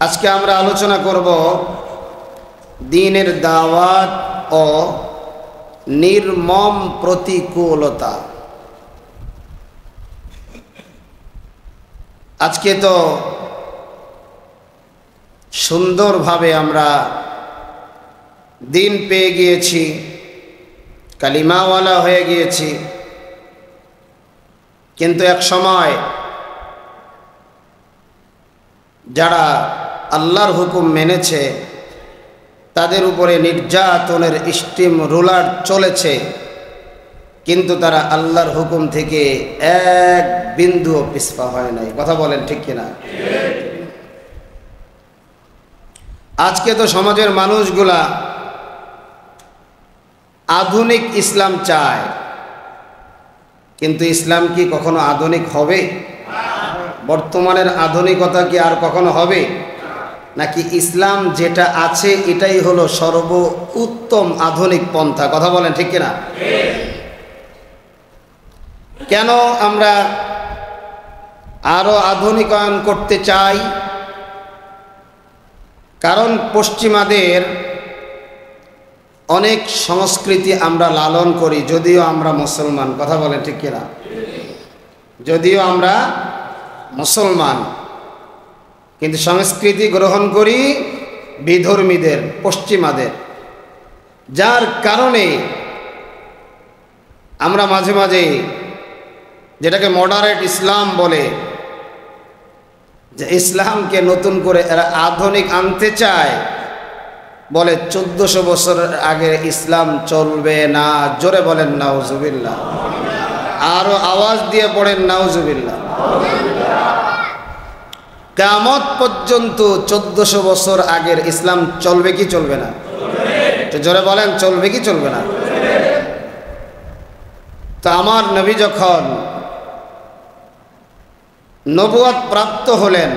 আজকে আমরা আলোচনা করব দ্বীনের দাওয়াত ও নির্মম প্রতিকূলতা। আজকে তো সুন্দরভাবে আমরা দ্বীন পেয়ে গিয়েছি, কালিমাওয়ালা হয়ে গিয়েছি, কিন্তু এক সময় যারা আল্লাহর হুকুম মেনেছে তাদের উপরে নির্যাতনের স্টিম রোলার চলেছে, কিন্তু তারা আল্লাহর হুকুম থেকে এক বিন্দুও পিছপা হয় নাই। কথা বলেন ঠিক কিনা? আজকে তো সমাজের মানুষগুলা আধুনিক ইসলাম চায়, কিন্তু ইসলাম কি কখনো আধুনিক হবে? বর্তমানের আধুনিকতা কি আর কখনো হবে? নাকি ইসলাম যেটা আছে এটাই হলো সর্বোত্তম আধুনিক পন্থা? কথা বলেন ঠিক কিনা? কেন আমরা আরো আধুনিকায়ন করতে চাই? কারণ পশ্চিমাদের অনেক সংস্কৃতি আমরা লালন করি, যদিও আমরা মুসলমান। কথা বলেন ঠিক কিনা? যদিও আমরা মুসলমান, কিন্তু সংস্কৃতি গ্রহণ করি বিধর্মীদের, পশ্চিমাদের, যার কারণে আমরা মাঝে মাঝে যেটাকে মডারেট ইসলাম বলে, যে ইসলামকে নতুন করে এরা আধুনিক আনতে চায়, বলে 1400 বছর আগে ইসলাম চলবে না। জোরে বলেন নাউজুবিল্লাহ, আরো আওয়াজ দিয়ে পড়েন নাউজুবিল্লাহ। কিয়ামত পর্যন্ত 1400 বছর আগের ইসলাম চলবে কি চলবে না? তো জোরে বলেন, চলবে কি চলবে না? তো আমার নবী যখন নবুয়ত প্রাপ্ত হলেন,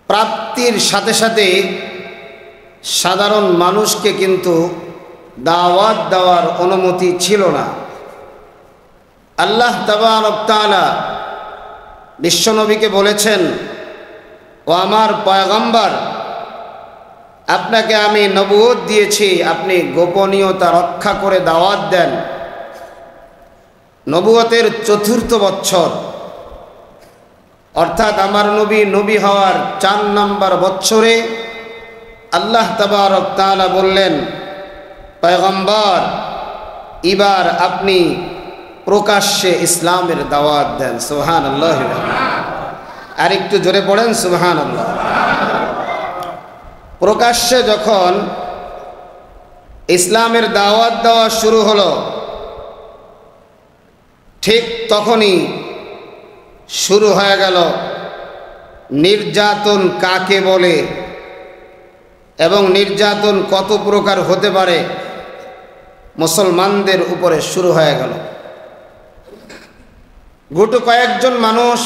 প্রাপ্তির সাথে সাথে সাধারণ মানুষকে কিন্তু দাওয়াত দেওয়ার অনুমতি ছিল না। আল্লাহ তাবারক তাআলা বিশ্বনবীকে বলেছেন, ও আমার পয়গম্বর, আপনাকে আমি নবুয়ত দিয়েছি, আপনি গোপনীয়তা রক্ষা করে দাওয়াত দেন। নবুয়তের 4র্থ বছর, অর্থাৎ আমার নবী হওয়ার 4 নম্বর বছরে আল্লাহ তাবারক তাআলা বললেন, পয়গম্বর, এবার আপনি প্রকাশ্যে ইসলামের দাওয়াত দেন। সুবহানাল্লাহ। আর একটু জোরে পড়েন সুবহানাল্লাহ। প্রকাশ্যে যখন ইসলামের দাওয়াত দেওয়া শুরু হলো, ঠিক তখনই শুরু হয়ে গেল নির্যাতন কাকে বলে এবং নির্যাতন কত প্রকার হতে পারে মুসলমানদের উপরে শুরু হয়ে গেল। গুটি কয়েকজন মানুষ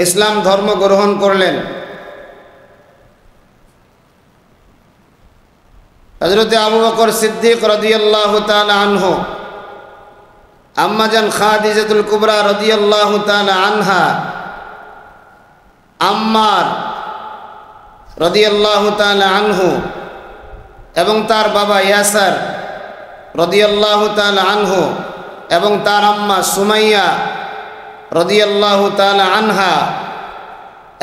ইসলাম ধর্ম গ্রহণ করলেন। হযরত আবু বকর সিদ্দিক রাদিয়াল্লাহু তাআলা আনহু, আম্মা জান খাদিজাতুল কুবরা রাদিয়াল্লাহু তাআলা আনহা, আম্মার রাদিয়াল্লাহু তাআলা আনহু এবং তার বাবা ইয়াসার রাদিয়াল্লাহু তাআলা আনহু এবং তার আম্মা সুমাইয়া রাদিয়াল্লাহু তাআলা আনহা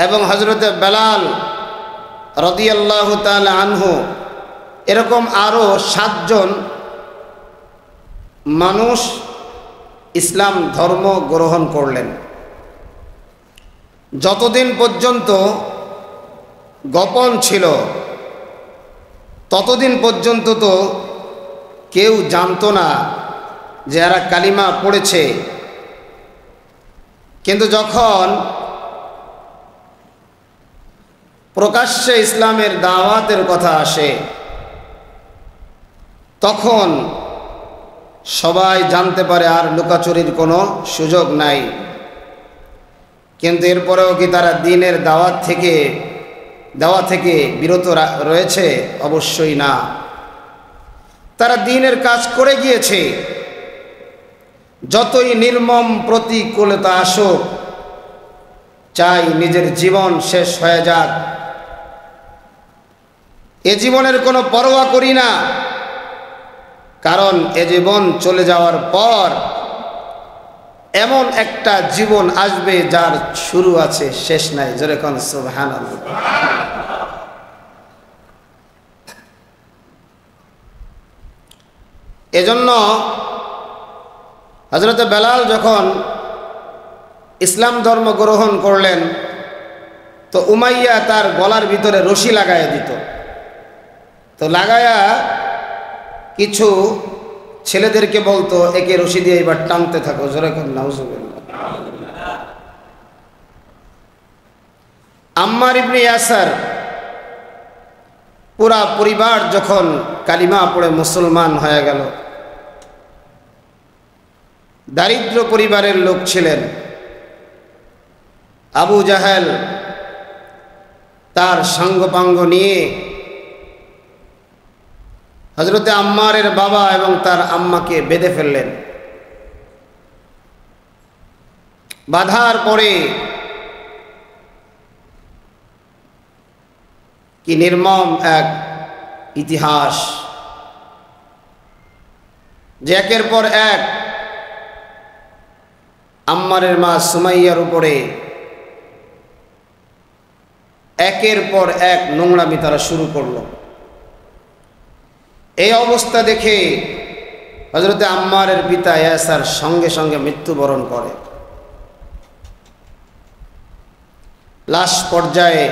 এবং হযরত বেলাল রাদিয়াল্লাহু তাআলা আনহু, এরকম আরো 7 জন মানুষ ইসলাম ধর্ম গ্রহণ করলেন। যতদিন পর্যন্ত গোপন ছিল ততদিন পর্যন্ত তো কেউ জানতো না যে এরা কালিমা পড়েছে, কিন্তু যখন প্রকাশ্যে ইসলামের দাওয়াতের কথা আসে তখন সবাই জানতে পারে আর লুকাচুরির কোনো সুযোগ নাই। কিন্তু এরপরেও কি তারা দ্বীনের দাওয়াত থেকে বিরত রয়েছে? অবশ্যই না। তারা দ্বীনের কাজ করে গিয়েছে। যতই নির্মম প্রতিকূলতা আসুক, চাই নিজের জীবন শেষ হয়ে যাক, এ জীবনের কোনো পরোয়া করি না, কারণ এ জীবন চলে যাওয়ার পর এমন একটা জীবন আসবে যার শুরু আছে শেষ নাই। জোরে কোন সুবহানাল্লাহ। এজন্য হযরত বেলাল যখন ইসলাম ধর্ম গ্রহণ করলেন তো উমাইয়া তার গলার ভিতরে রশি লাগাইয়া দিত। তো লাগায়া কিছু ছেলেদেরকে বলতো, একে রশি দিয়ে এবার টানতে থাকো। জোরে কোন নাউজুবিল্লাহ। আম্মার ইবনে ইয়াসার পুরা পরিবার যখন কালিমা পড়ে মুসলমান হয়ে গেল, দারিদ্র পরিবারের লোক ছিলেন, আবু জাহেল তার সাঙ্গপাঙ্গ নিয়ে হযরতে আম্মারের বাবা এবং তার আম্মাকে বেঁধে ফেললেন। বাঁধার পরে কি নির্মম এক ইতিহাস, যে একের পর এক আম্মারের মা সুমাইয়ার উপরে একের পর এক নোংরামি তারা শুরু করলো। এই অবস্থা দেখে হযরতে আম্মারের পিতা ইয়াসার সঙ্গে সঙ্গে মৃত্যুবরণ করে। লাশ পর্যায়ে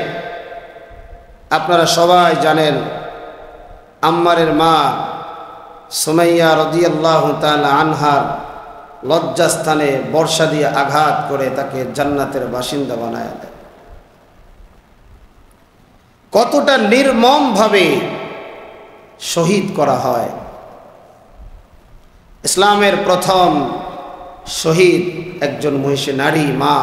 আপনারা সবাই জানেন আম্মারের মা সুমাইয়া রাদিয়াল্লাহু তাআলা আনহার লজ্জাস্থানে বর্ষা দিয়ে আঘাত করে তাকে জান্নাতের বাসিন্দা বানায় দেয়। কতটা নির্মমভাবে শহীদ করা হয়। ইসলামের প্রথম শহীদ একজন মহিষী নারী মা।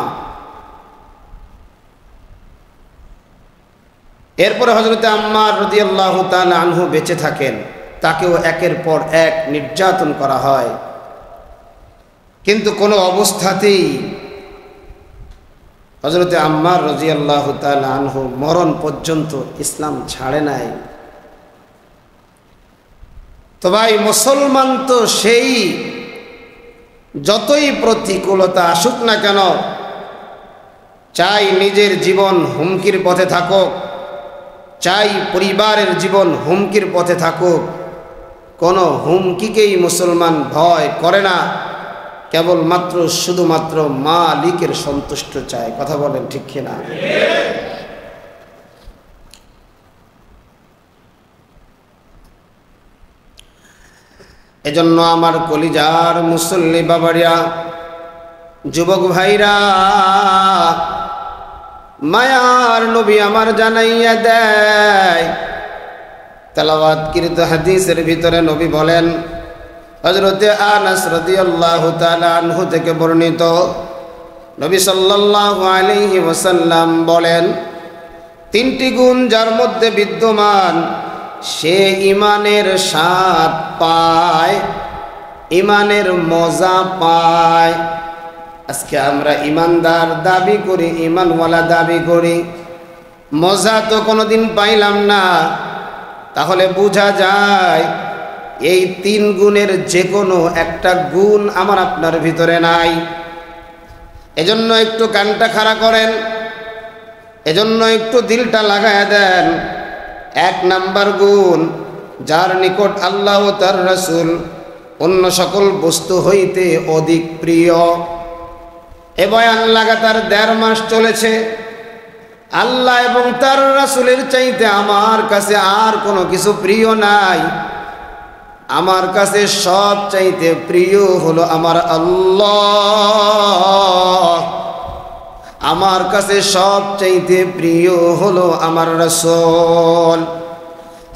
এরপরে হযরতে আম্মার রাদিয়াল্লাহু তাআলা আনহু বেঁচে থাকেন, তাকেও একের পর এক নির্যাতন করা হয়, কিন্তু কোনো অবস্থাতেই হযরতে আম্মার রাদিয়াল্লাহু তাআলা আনহু মরণ পর্যন্ত ইসলাম ছাড়ে নাই। তো ভাই, মুসলমান তো সেই যতই প্রতিকূলতা আসুক না কেন, চাই নিজের জীবন হুমকির পথে থাকুক, চাই পরিবারের জীবন হুমকির পথে থাকুক, কোনো হুমকিকেই মুসলমান ভয় করে না, কেবলমাত্র শুধুমাত্র মালিকের সন্তুষ্ট চায়। কথা বলেন ঠিক কিনা? এজন্য আমার কলিজার মুসল্লি বাবারিয়া, যুবক ভাইরা, মায়ার নবী আমার জানাইয়া দেয়, তেলাওয়াতকৃত হাদিসের ভিতরে নবী বলেন, হযরতে আনাস রাদিয়াল্লাহু তাআলা আনহু থেকে বর্ণিত, নবী সাল্লাল্লাহু আলাইহি ওয়াসাল্লাম বলেন, তিনটি গুণ যার মধ্যে বিদ্যমান সে ইমানের স্বাদ পায়, ইমানের মজা পায়। আজকে আমরা ইমানদার দাবি করি, ইমানওয়ালা দাবি করি, মজা তো কোনোদিন পাইলাম না। তাহলে বোঝা যায় এই তিন গুণের যে কোনো একটা গুণ আমার আপনার ভিতরে নাই। এজন্য একটু কানটা খাড়া করেন, এজন্য একটু দিলটা লাগায় দেন। এক নাম্বার গুণ, যার নিকট আল্লাহ ও তার রাসূল অন্য সকল বস্তু হইতে অধিক প্রিয়। এ বয়ান লাগাতার 1.5 মাস চলেছে। আল্লাহ এবং তার রাসূলের চাইতে আমার কাছে আর কোনো কিছু প্রিয় নাই। আমার কাছে সব চাইতে প্রিয় হলো আমার আল্লাহ, আমার কাছে সব চাইতে প্রিয় হলো আমার রাসূল।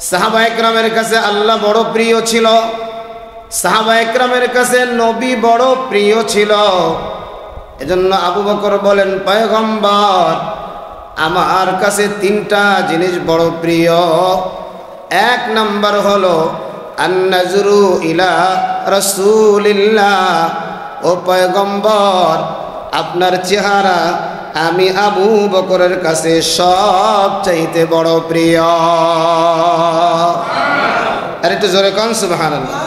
সাহাবায়ে কেরামের কাছে আল্লাহ বড় প্রিয় ছিল, সাহাবায়ে কেরামের কাছে নবী বড় প্রিয় ছিল। এজন্য আবু বকর বলেন, পয়গম্বর আমার কাছে 3টা জিনিস বড় প্রিয়। এক নাম্বার হলো আন-নাজরু ইলা রাসূলিল্লাহ, ও পয়গম্বর আপনার চেহারা আমি আবু বকরের কাছে সবচাইতে বড় প্রিয়। আর একটু জোরে কোন সুবহানাল্লাহ।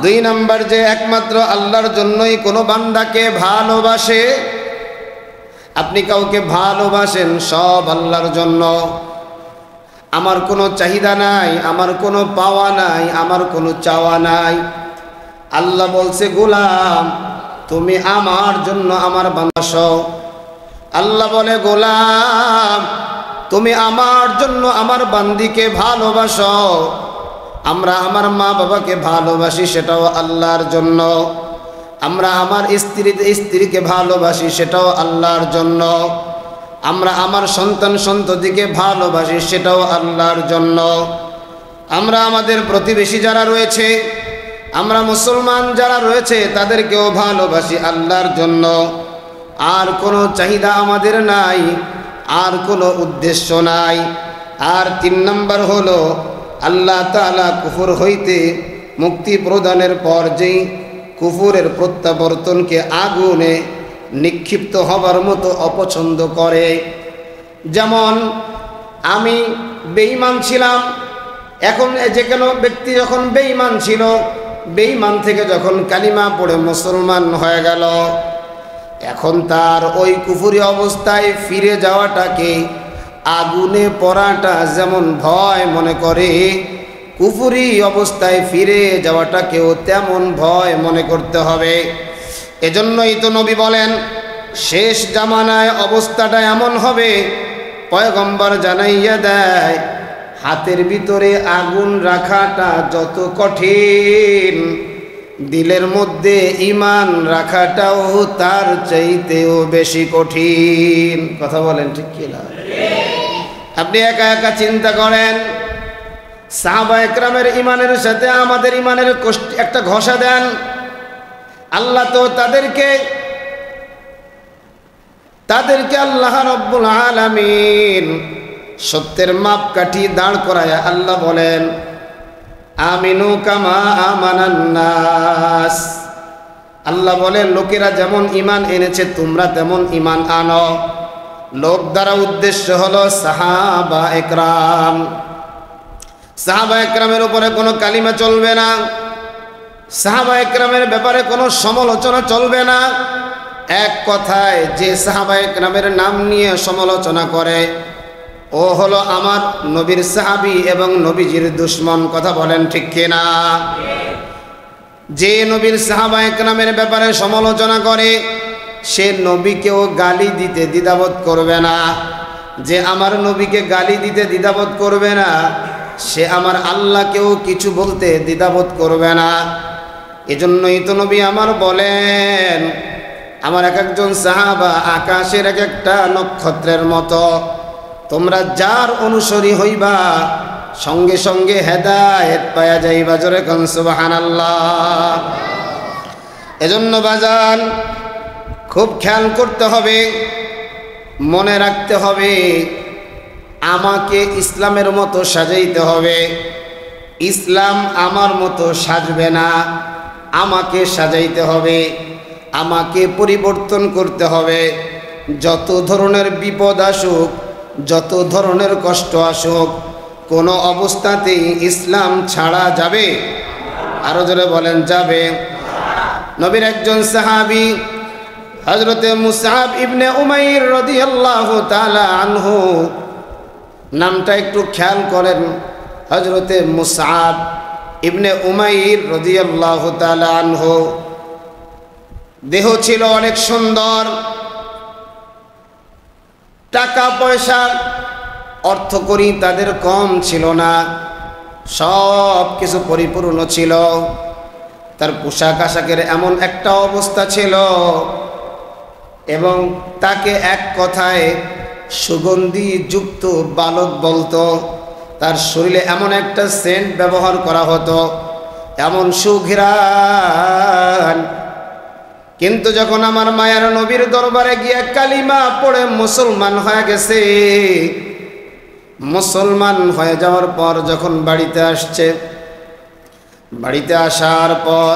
2 নাম্বার, যে একমাত্র আল্লাহর জন্যই কোনো বান্দাকে ভালোবাসে। আপনি কাউকে ভালোবাসেন সব আল্লাহর জন্য। আমার কোনো চাহিদা নাই, আমার কোনো পাওয়া নাই, আমার কোনো চাওয়া নাই। আল্লাহ বলছে, গোলাম তুমি আমার জন্য আমার ভালোবাসো। আল্লাহ বলে, গোলাম তুমি আমার জন্য আমার বান্দিকে ভালোবাসো। আমরা আমার মা বাবাকে ভালোবাসি, সেটাও আল্লাহর জন্য। আমরা আমার স্ত্রীকে ভালোবাসি, সেটাও আল্লাহর জন্য। আমরা আমার সন্তান সন্ততিকে ভালোবাসি, সেটাও আল্লাহর জন্য। আমরা আমাদের প্রতিবেশী যারা রয়েছে, আমরা মুসলমান যারা রয়েছে, তাদেরকেও ভালোবাসি আল্লাহর জন্য। আর কোনো চাহিদা আমাদের নাই, আর কোনো উদ্দেশ্য নাই। আর 3 নাম্বার হলো, আল্লাহ তাআলা কুফর হইতে মুক্তি প্রদানের পর যেই কুফরের প্রত্যাবর্তনকে আগুনে নিক্ষিপ্ত হবার মতো অপছন্দ করে। যেমন আমি বেঈমান ছিলাম, এখন যে কোনো ব্যক্তি যখন বেঈমান ছিল, বেঈমান থেকে যখন কালিমা পড়ে মুসলমান হয়ে গেল, এখন তার ওই কুফরি অবস্থায় ফিরে যাওয়াটাকে, আগুনে পড়াটা যেমন ভয় মনে করে, কুফরি অবস্থায় ফিরে যাওয়াটাকেও তেমন ভয় মনে করতে হবে। এজন্যই তো নবী বলেন, শেষ জামানায় অবস্থাটা এমন হবে, পয়গম্বর জানাইয়া দেয়, হাতের ভিতরে আগুন রাখাটা যত কঠিন, দিলের মধ্যে ঈমান রাখাটাও তার চাইতেও বেশি কঠিন। কথা বলেন ঠিক কি না? আপনি একা একা চিন্তা করেন, সাহাবায়ে কেরামের ঈমানের সাথে আমাদের ঈমানের একটা ঘষা দেন। আল্লাহ তো তাদেরকে আল্লাহ রাব্বুল আলামিন সত্যের মাপকাঠি দাঁড় করায় আল্লাহ বলেন, আমিনু কামা আমানান নাস। আল্লাহ বলেন, লোকেরা যেমন ঈমান এনেছে তোমরা তেমন ঈমান আনো। লোক দ্বারা উদ্দেশ্য হলো সাহাবায়ে কেরাম। সাহাবায়ে কেরামের উপরে কোনো কালিমা চলবে না, সাহাবায়ে কেরামের ব্যাপারে কোনো সমালোচনা চলবে না। এক কথায়, যে সাহাবায়ে কেরামের নাম নিয়ে সমালোচনা করে, ও হলো আমার নবীর সাহাবী এবং নবীজির দুশমন। কথা বলেন ঠিক কিনা? যে নবীর সাহাবায়ে কেরামের ব্যাপারে সমালোচনা করে, সে নবীকেও গালি দিতে দ্বিধাবোধ করবে না। যে আমার নবীকে গালি দিতে দ্বিধাবোধ করবে না, সে আমার আল্লাহকেও কিছু বলতে দ্বিধাবোধ করবে না। এজন্যই তো নবী আমার বলেন, আমার এক একজন সাহাবা আকাশের এক একটা নক্ষত্রের মতো। তোমরা যার অনুসরী হইবা, সঙ্গে সঙ্গে হেদায়েত পাওয়া যাইবা। জোরে কোন সুবহানাল্লাহ। এজন্য বাজান, খুব খেয়াল করতে হবে, মনে রাখতে হবে, আমাকে ইসলামের মতো সাজাইতে হবে। ইসলাম আমার মতো সাজবে না, আমাকে সাজাইতে হবে, আমাকে পরিবর্তন করতে হবে। যত ধরনের বিপদ আসুক, যত ধরনের কষ্ট আসুক, কোনো অবস্থাতেই ইসলাম ছাড়া যাবে? আরো জোরে বলেন, যাবে। নবীর একজন সাহাবী হযরতে মুসআব ইবনে উমাইর রাদিয়াল্লাহু তাআলা আনহু, নামটা একটু খেয়াল করেন। হযরতে মুসআব ইবনে উমাইর রাদিয়াল্লাহু তাআলা আনহু, দেহ ছিল অনেক সুন্দর, টাকা পয়সা অর্থকড়ি তাদের কম ছিল না, সব কিছু পরিপূর্ণ ছিল। তার পোশাক আশাকের এমন একটা অবস্থা ছিল, এবং তাকে এক কথায় সুগন্ধি যুক্ত বালক বলতো। তার শরীরে এমন একটা সেন্ট ব্যবহার করা হতো, এমন সুঘ্রাণ। কিন্তু যখন আমার মায়ার নবীর দরবারে গিয়ে কালিমা পড়ে মুসলমান হয়ে গেছে, মুসলমান হয়ে যাওয়ার পর যখন বাড়িতে আসছে, বাড়িতে আসার পর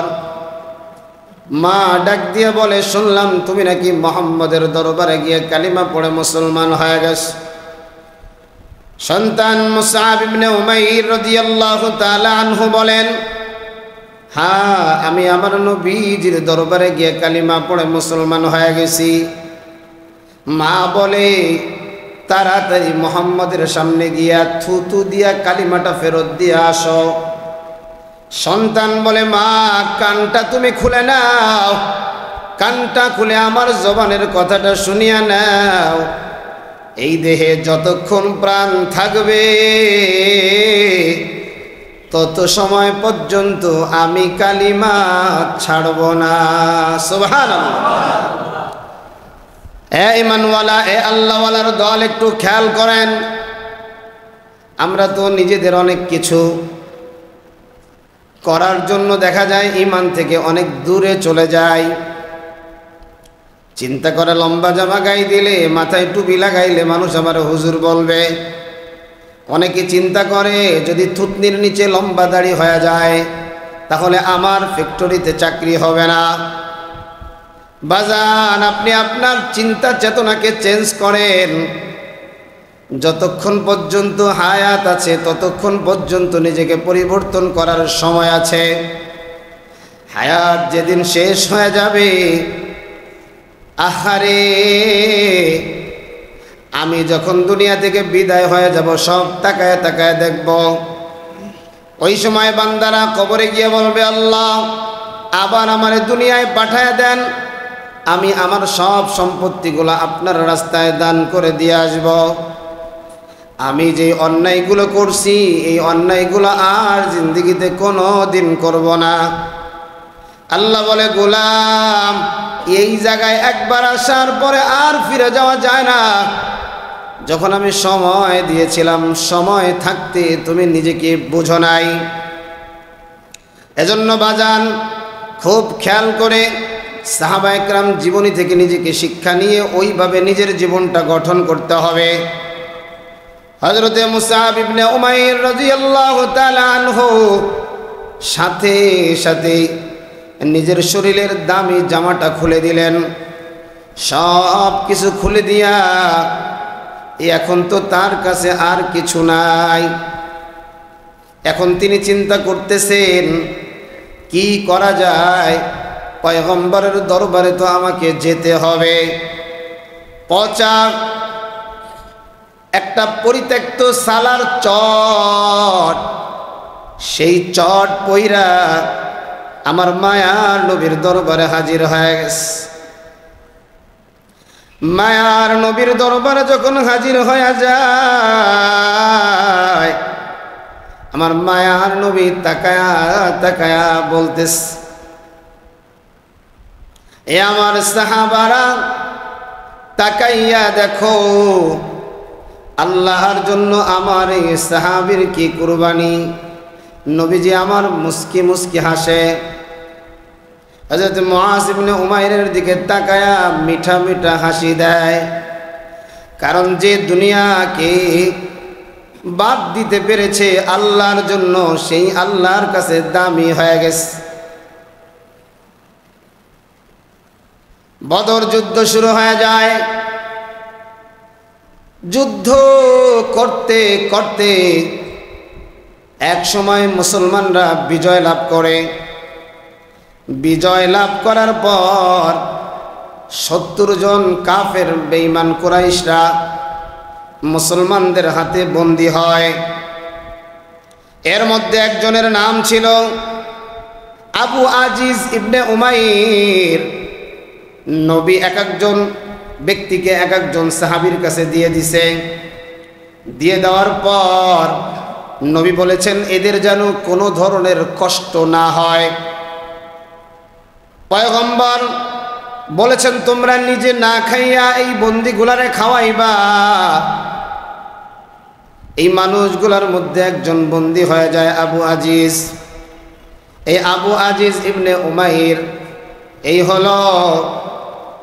মা ডাক দিয়ে বলে, শুনলাম তুমি নাকি মুহাম্মদের দরবারে গিয়ে কালিমা পড়ে মুসলমান হয়ে গেছ। সন্তান মুসআব ইবনে উমাইর রাদিয়াল্লাহু তাআলা আনহু বলেন, হ্যাঁ, আমি আমার নবীজির দরবারে গিয়ে কালিমা পড়ে মুসলমান হয়ে গেছি। মা বলে, তাড়াতাড়ি মুহাম্মদের সামনে গিয়া থুতু দিয়া কালিমাটা ফেরত দিয়ে আসো। সন্তান বলে, মা, কানটা তুমি খুলে নাও, কানটা খুলে আমার জবানের কথাটা শুনিয়া নাও। এই দেহে যতক্ষণ প্রাণ থাকবে তত সময় পর্যন্ত আমি কালিমা ছাড়ব না। সুবহানাল্লাহ। এ ঈমানওয়ালা, এ আল্লাহওয়ালার দল, একটু খেয়াল করেন। আমরা তো নিজেদের অনেক কিছু করার জন্য দেখা যায় ঈমান থেকে অনেক দূরে চলে যায়। চিন্তা করে, লম্বা জামা গায়ে দিলে, মাথায় টুপি লাগাইলে মানুষ আমার হুজুর বলবে। অনেকে চিন্তা করে, যদি থুতনির নিচে লম্বা দাড়ি হয়ে যায় তাহলে আমার ফ্যাক্টরিতে চাকরি হবে না। বাজান, আপনি আপনার চিন্তা চেতনাকে চেঞ্জ করেন। যতক্ষণ পর্যন্ত হায়াত আছে ততক্ষণ পর্যন্ত নিজেকে পরিবর্তন করার সময় আছে। হায়াত যেদিন শেষ হয়ে যাবে, আহারে, আমি যখন দুনিয়া থেকে বিদায় হয়ে যাব, সব তাকায় তাকায় দেখব। ওই সময় বান্দারা কবরে গিয়ে বলবে, আল্লাহ, আবার আমারে দুনিয়ায় পাঠায় দেন, আমি আমার সব সম্পত্তিগুলো আপনার রাস্তায় দান করে দিয়ে আসব। আমি যে অন্যায়গুলো করছি এই অন্যায়গুলো আর জিন্দেগিতে কোনো দিন করব না। আল্লাহ বলে, গোলাম, এই জায়গায় একবার আসার পরে আর ফিরে যাওয়া যায় না। যখন আমি সময় দিয়েছিলাম, সময় থাকতে তুমি নিজেকে বুঝো নাই। এজন্য বাজান, খুব খেয়াল করে সাহাবা একরাম জীবনী থেকে নিজেকে শিক্ষা নিয়ে ওইভাবে নিজের জীবনটা গঠন করতে হবে। হযরতে মুসআব ইবনে উমাইর রাদিয়াল্লাহু তাআলা আনহু সাথে সাথে নিজের শরীরের দামি জামাটা খুলে দিলেন। সব কিছু খুলে দিয়া এখন তো তার কাছে আর কিছু নাই। এখন তিনি চিন্তা করতেছেন, কি করা যায়? পয়গম্বরের দরবারে তো আমাকে যেতে হবে। পচা একটা পরিত্যক্ত সালার চট, সেই চট পইরা আমার মায়ার নবীর দরবারে হাজির হয়ে গেছে। মায়ার নবীর দরবারে যখন হাজির হয়ে যায়, আমার মায়ার নবী তাকায়া তাকায়া বলতেছে, এ আমার সাহাবারা, তাকাইয়া দেখো, আল্লাহর জন্য আমার এই সাহাবীর কি কুরবানি। নবীজি আমার মুস্কি মুস্কি হাসে। হযরত মুআজ ইবনে উমাইরের দিকে তাকায়া মিঠা মিঠা হাসি দেয়। কারণ যে দুনিয়াকে বাদ দিতে পেরেছে আল্লাহর জন্য, সেই আল্লাহর কাছে দামি হয়ে গেছে। বদর যুদ্ধ শুরু হয়ে যায়। যুদ্ধ করতে করতে এক সময় মুসলমানরা বিজয় লাভ করে। বিজয় লাভ করার পর 70 জন কাফের বেঈমান কুরাইশরা মুসলমানদের হাতে বন্দী হয়। এর মধ্যে একজনের নাম ছিল আবু আজিজ ইবনে উমাইর। নবী এক একজন ব্যক্তিকে এক একজন সাহাবীর কাছে দিয়ে দিছে। দিয়ে দেওয়ার পর নবী বলেছেন, এদের যেন কোনো ধরনের কষ্ট না হয়। পয়গম্বর বলেছেন, তোমরা নিজে না খাইয়া এই বন্দীগুলারে খাওয়াইবা। এই মানুষগুলার মধ্যে একজন বন্দী হয়ে যায় আবু আজিজ। এই আবু আজিজ ইবনে উমাইর, এই হলো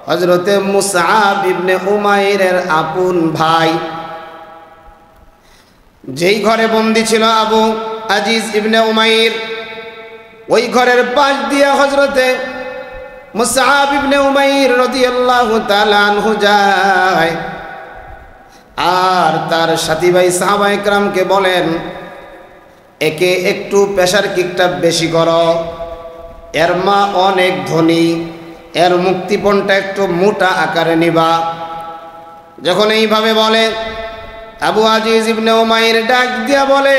হযরতে মুসআব ইবনে উমাইরের আপন ভাই। যেই ঘরে বন্দী ছিল আবু আজিজ ইবনে উমাইর, ওই ঘরের পাশ দিয়ে হযরতে মুসআব ইবনে উমাইর রাদিয়াল্লাহু তাআলা আনহু যায় আর তার সাথী ভাই সাহাবায়ে কেরামকে বলেন, একে একটু প্রেসার কিকটা বেশি করো, এর মা অনেক ধনী, এর মুক্তিপণটা একটু মোটা আকারে নিবা। যখন এইভাবে বলে, আবু আজিজ ইবনে উমাইর ডাক দিয়া বলে,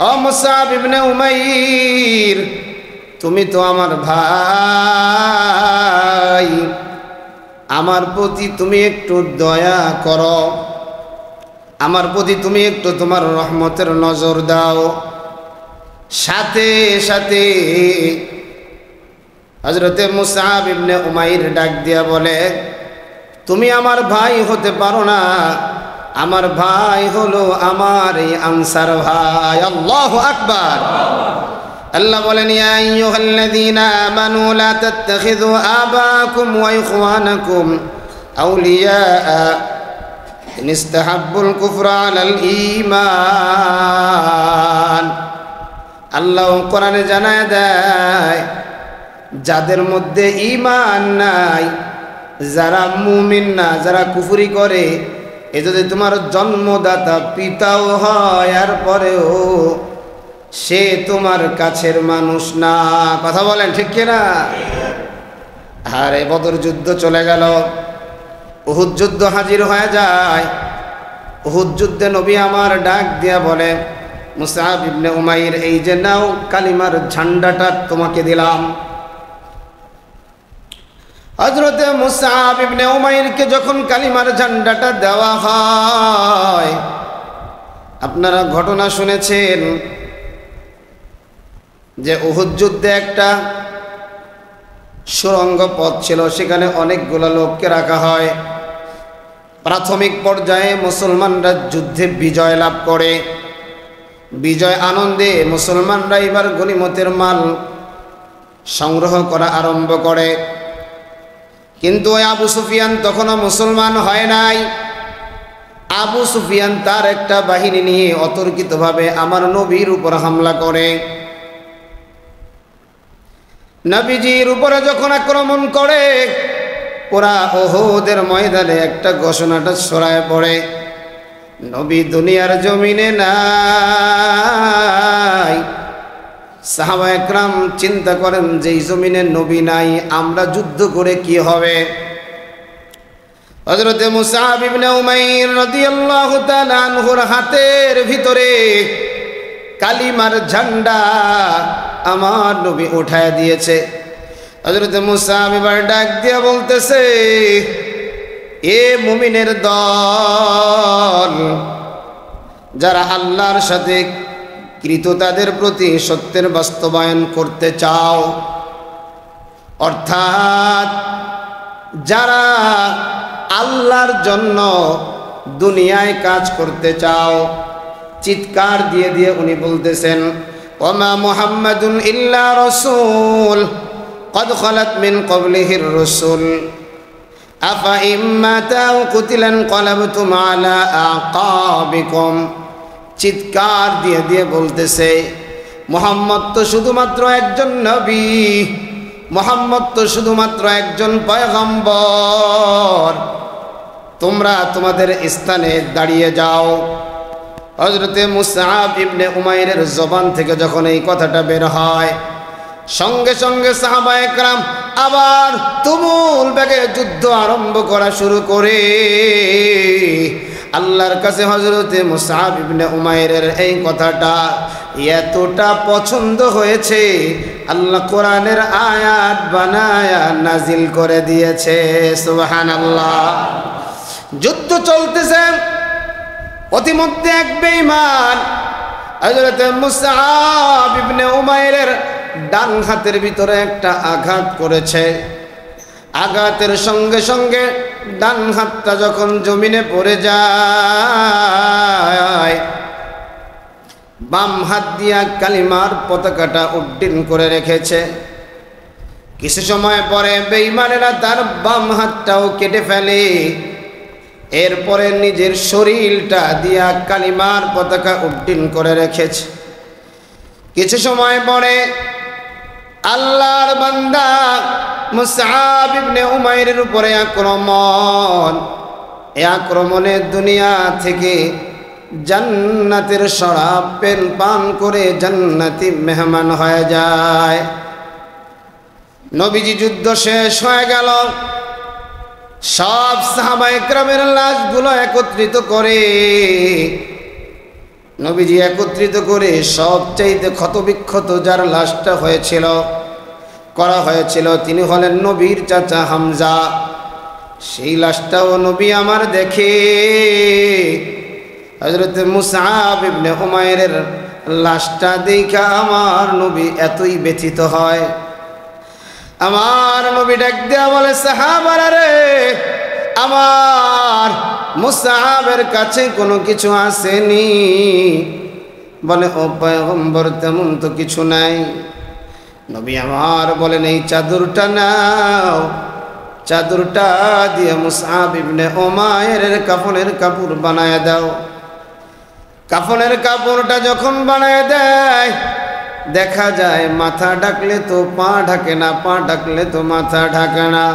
ও মুসআব ইবনে উমাইর, তুমি তো আমার ভাই, আমার প্রতি তুমি একটু দয়া করো, আমার প্রতি তুমি একটু তোমার রহমতের নজর দাও। সাথে সাথে হযরতে মুসআব ইবনে উমাইর ডাক দিয়া বলে, তুমি আমার ভাই হতে পারো না, আমার ভাই হলো আমার এই আনসার ভাই। আল্লাহু আকবার। আল্লাহ বলেন, ইয়া আইয়ুহাল্লাযীনা আমানু লা তাত্তাখিযু আবাকুম ওয়া ইখওয়ানাকুম আউলিয়া ইন ইসতাহাব্বুল কুফরা আলাল ঈমান। আল্লাহ কোরআনে জানায় দেয়, যাদের মধ্যে ঈমান নাই, যারা মুমিন না, যারা কুফরি করে, এ যদি তোমার জন্মদাতা পিতাও হয় আর পরেও সে তোমার কাছের মানুষ না। কথা বলেন ঠিক কিনা? আরে বদর যুদ্ধ চলে গেল, উহুদ যুদ্ধ হাজির হয়ে যায়। উহুদ যুদ্ধে নবী আমার ডাক দিয়া বলে, মুসআব ইবনে উমাইর, এই যে নাও কালিমার ঝান্ডাটা তোমাকে দিলাম। হযরতে মুসআব ইবনে উমাইরকে যখন কালিমার ঝান্ডাটা দেওয়া হয়, আপনারা ঘটনা শুনেছেন যে উহুদ যুদ্ধে একটা সুড়ঙ্গ পথ ছিল, সেখানে অনেকগুলো লোককে রাখা হয়। প্রাথমিক পর্যায়ে মুসলমানরা যুদ্ধে বিজয় লাভ করে, বিজয় আনন্দে মুসলমানরা এবার গনিমতের মাল সংগ্রহ করা আরম্ভ করে। কিন্তু ওই আবু সুফিয়ান তখনও মুসলমান হয় নাই। আবু সুফিয়ান তার একটা বাহিনী নিয়ে অতর্কিতভাবে আমার নবীর উপর হামলা করে। নবীজির উপরে যখন আক্রমণ করে, পুরা উহুদের ময়দানে একটা ঘোষণাটা ছড়ায় পড়ে, নবী দুনিয়ার জমিনে নাই। সাহাবায়ে কেরাম চিন্তা করেন, যে জমিনে নবী নাই, আমরা যুদ্ধ করে কি হবে? হযরতে মুসআব ইবনে উমাইর রাদিয়াল্লাহু তাআলা আনহুর হাতের ভিতরে কালিমার ঝান্ডা আমার নবী উঠায় দিয়েছে। হযরতে মুসআব এবার ডাক দিয়া বলতেছে, এ মুমিনের দল, যারা আল্লাহর সাথে কৃততাদের প্রতি সত্যের বাস্তবায়ন করতে চাও, অর্থাৎ যারা আল্লাহর জন্য দুনিয়ায় কাজ করতে চাও, চিৎকার দিয়ে দিয়ে উনি বলতেছেন, ওমা মুহাম্মাদুন ইল্লা রাসূল قد خلت من قبله الرسل أفإن مات أو قتل انقلبتم على أعقابكم। চিৎকার দিয়ে দিয়ে বলতেছে, মুহাম্মদ তো শুধুমাত্র একজন নবী, মুহাম্মদ তো শুধুমাত্র একজন পয়গম্বর, তোমরা তোমাদের স্থানে দাঁড়িয়ে যাও। হযরতে মুসআব ইবনে উমাইরের জবান থেকে যখন এই কথাটা বের হয়, সঙ্গে সঙ্গে সাহাবায়ে কেরাম আবার তুমুল বেগে যুদ্ধ আরম্ভ করা শুরু করে। আল্লাহর কাছে হযরতে মুসআব ইবনে উমাইরের এই কথাটা এতটা পছন্দ হয়েছে, আল্লাহ কোরআনের আয়াত বানায়া নাজিল করে দিয়েছে। সুবহানাল্লাহ। যুদ্ধ চলতেছে, অতিমধ্যে এক বেঈমান হযরতে মুসআব ইবনে উমাইরের ডান হাতের ভিতরে একটা আঘাত করেছে। আঘাতের সঙ্গে সঙ্গে ডান হাতটা যখন জমিনে পড়ে যায়, বাম হাত দিয়া কালিমার পতাকাটা উড্ডীন করে রেখেছে। কিছু সময় পরে বেঈমানেরা তার বাম হাতটাও কেটে ফেলে, এরপরে নিজের শরীরটা দিয়া কালিমার পতাকা উড্ডীন করে রেখেছে। কিছু সময় পরে আল্লাহর বান্দা মুসআব ইবনে উমাইরের উপরে আক্রমণ। এই আক্রমণে দুনিয়া থেকে জান্নাতের শরাব পান করে জান্নাতি মেহমান হয়ে যায়। নবীজি যুদ্ধ শেষ হয়ে গেল, সব সাহাবায়ে কেরামের লাশগুলো একত্রিত করে নবীজি একত্রিত করে সবচাইতে ক্ষতবিক্ষত যার লাশটা করা হয়েছিল তিনি হলেন নবীর চাচা হামজা। সেই লাশটাও নবী আমার দেখে হযরত মুসআব ইবনে উমাইরের লাশটা দেখা আমার নবী এতই ব্যথিত হয়। আমার নবী ডাক দেয়া বলে, সাহাবারা রে, আমার মুসআবের কাছে কোনো কিছু আসেনি। বলে, ও পয়গম্বর, তেমন তো কিছু নাই। নবী আমার বলেন, এই চাদরটা নাও, চাদরটা দিয়ে মুসআব ইবনে উমাইরের কাফনের কাপড় বানায় দাও। কাফনের কাপড়টা যখন বানায় দেয়, দেখা যায় মাথা ঢাকলে তো পা ঢাকে না, পা ঢাকলে তো মাথা ঢাকে না।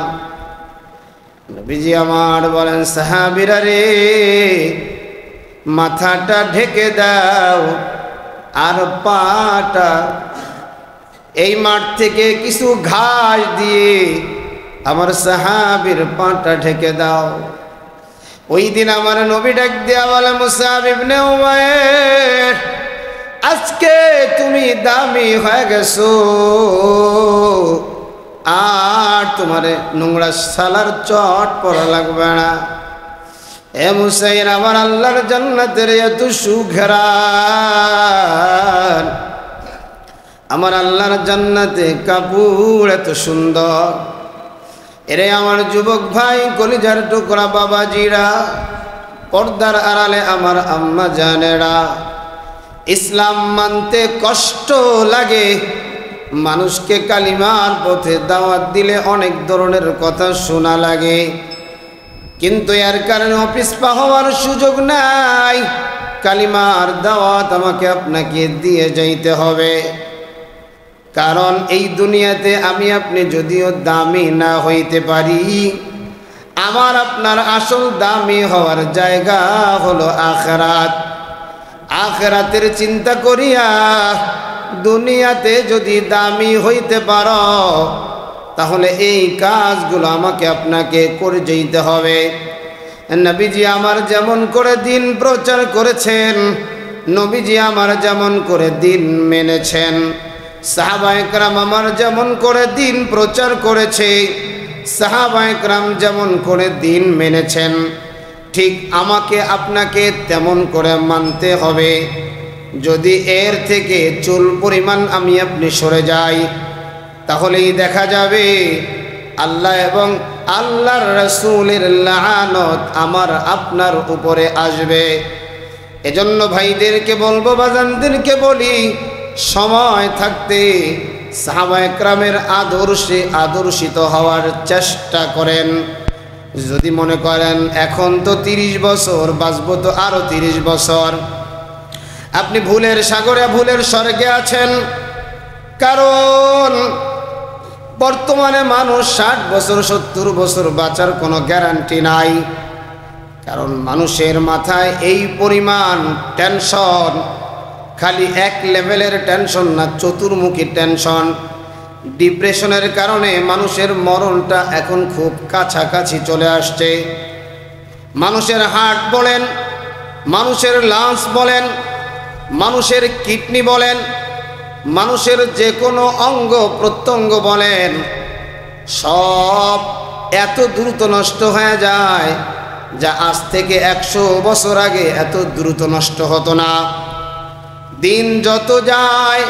নবীজি আমার বলেন, সাহাবীরা রে, মাথাটা ঢেকে দাও আর পাটা এই মাঠ থেকে কিছু ঘাস দিয়ে আমার সাহাবীর পাটা ঢেকে দাও। ওই দিন আমার নবী ডাক দেয়া বলে, মুসআব ইবনে উমাইর, আজকে তুমি দামি হয়ে গেছো, আর তোমারে নোংরা সালার চট পড়া লাগবে না। এ মুসাইর, আমার আল্লাহর জান্নাতের এত সুঘ্রাণ, আমার আল্লাহর জান্নাতে কাপড় এত সুন্দর। এরে আমার যুবক ভাই, কলিজার টুকরা বাবাজিরা, পর্দার আড়ালে আমার আম্মা জানেরা, ইসলাম মানতে কষ্ট লাগে। মানুষকে কালিমার পথে দাওয়াত দিলে অনেক ধরনের কথা শোনা লাগে, কিন্তু এর কারণে অপিস্পা হওয়ার সুযোগ নাই। কালিমার দাওয়াত আমাকে আপনাকে দিয়ে যাইতে হবে, কারণ এই দুনিয়াতে আমি আপনি যদিও দামি না হইতে পারি, আমার আপনার আসল দামি হওয়ার জায়গা হলো আখিরাত। আখিরাতের চিন্তা করিয়া দুনিয়াতে যদি দামি হইতে পারো, তাহলে এই কাজগুলো আমাকে আপনাকে করে যেতে হবে। নবীজি আমার যেমন করে দিন প্রচার করেছেন, নবীজি আমার যেমন করে দিন মেনেছেন, সাহাবায়ে কেরাম আমার যেমন করে দিন প্রচার করেছে, সাহাবায়ে কেরাম যেমন করে দিন মেনেছেন, ঠিক আমাকে আপনাকে তেমন করে মানতে হবে। যদি এর থেকে চুল পরিমাণ আমি আপনি সরে যাই, তাহলেই দেখা যাবে আল্লাহ এবং আল্লাহর রাসূলের লাআনত আমার আপনার উপরে আসবে। এজন্য ভাইদেরকে বলবো, বাজানদেরকে বলি, সময় থাকতে সাহাবায়ে কেরামের আদর্শে আদর্শিত হওয়ার চেষ্টা করেন। যদি মনে করেন এখন তো 30 বছর বাঁচবো, তো আরো 30 বছর, আপনি ভুলের সাগরে ভুলের স্বর্গে আছেন। কারণ বর্তমানে মানুষ 60 বছর 70 বছর বাঁচার কোনো গ্যারান্টি নাই। কারণ মানুষের মাথায় এই পরিমাণ টেনশন, খালি এক লেভেলের টেনশন না, চতুর্মুখী টেনশন। ডিপ্রেশনের কারণে মানুষের মরণটা এখন খুব কাছাকাছি চলে আসছে। মানুষের হার্ট বলেন, মানুষের লাংস বলেন, মানুষের কিডনি বলেন, মানুষের যে কোনো অঙ্গ প্রত্যঙ্গ বলেন, সব এত দ্রুত নষ্ট হয়ে যায় যা আজ থেকে 100 বছর আগে এত দ্রুত নষ্ট হতো না। দিন যত যায়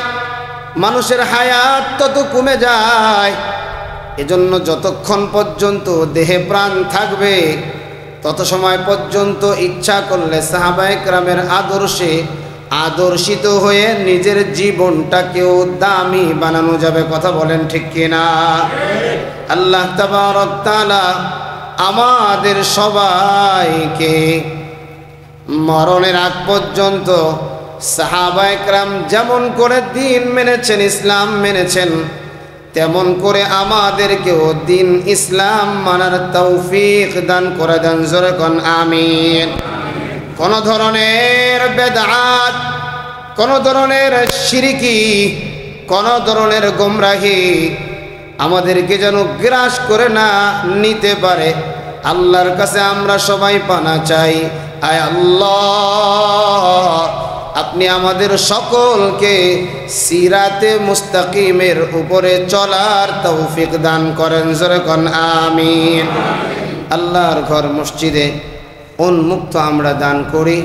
মানুষের হায়াত তত কমে যায়। এজন্য যতক্ষণ পর্যন্ত দেহে প্রাণ থাকবে, তত সময় পর্যন্ত ইচ্ছা করলে সাহাবায়ে কেরামের আদর্শে আদর্শিত হয়ে নিজের জীবনটাকেও দামি বানানো যাবে। কথা বলেন ঠিক কিনা? আল্লাহ তাবারক তাআলা আমাদের সবাইকে মরণের আগ পর্যন্ত সাহাবায়ে কেরাম যেমন করে দিন মেনেছেন, ইসলাম মেনেছেন, তেমন করে আমাদেরকেও দিন ইসলাম মানার তৌফিক দান করে দেন। জোরে কোন আমিন। কোন ধরনের বেদাত, কোন ধরনের শিরকি, কোন ধরনের গোমরাহি আমাদেরকে যেন গ্রাস করে না নিতে পারে, আল্লাহর কাছে আমরা সবাই পানা চাই। আয় আল্লাহ, আপনি আমাদের সকলকে সিরাতে মুস্তাকিমের উপরে চলার তৌফিক দান করেন। জোরে কোন আমিন। আল্লাহর ঘর মসজিদে উন্মুক্ত আমরা দান করি।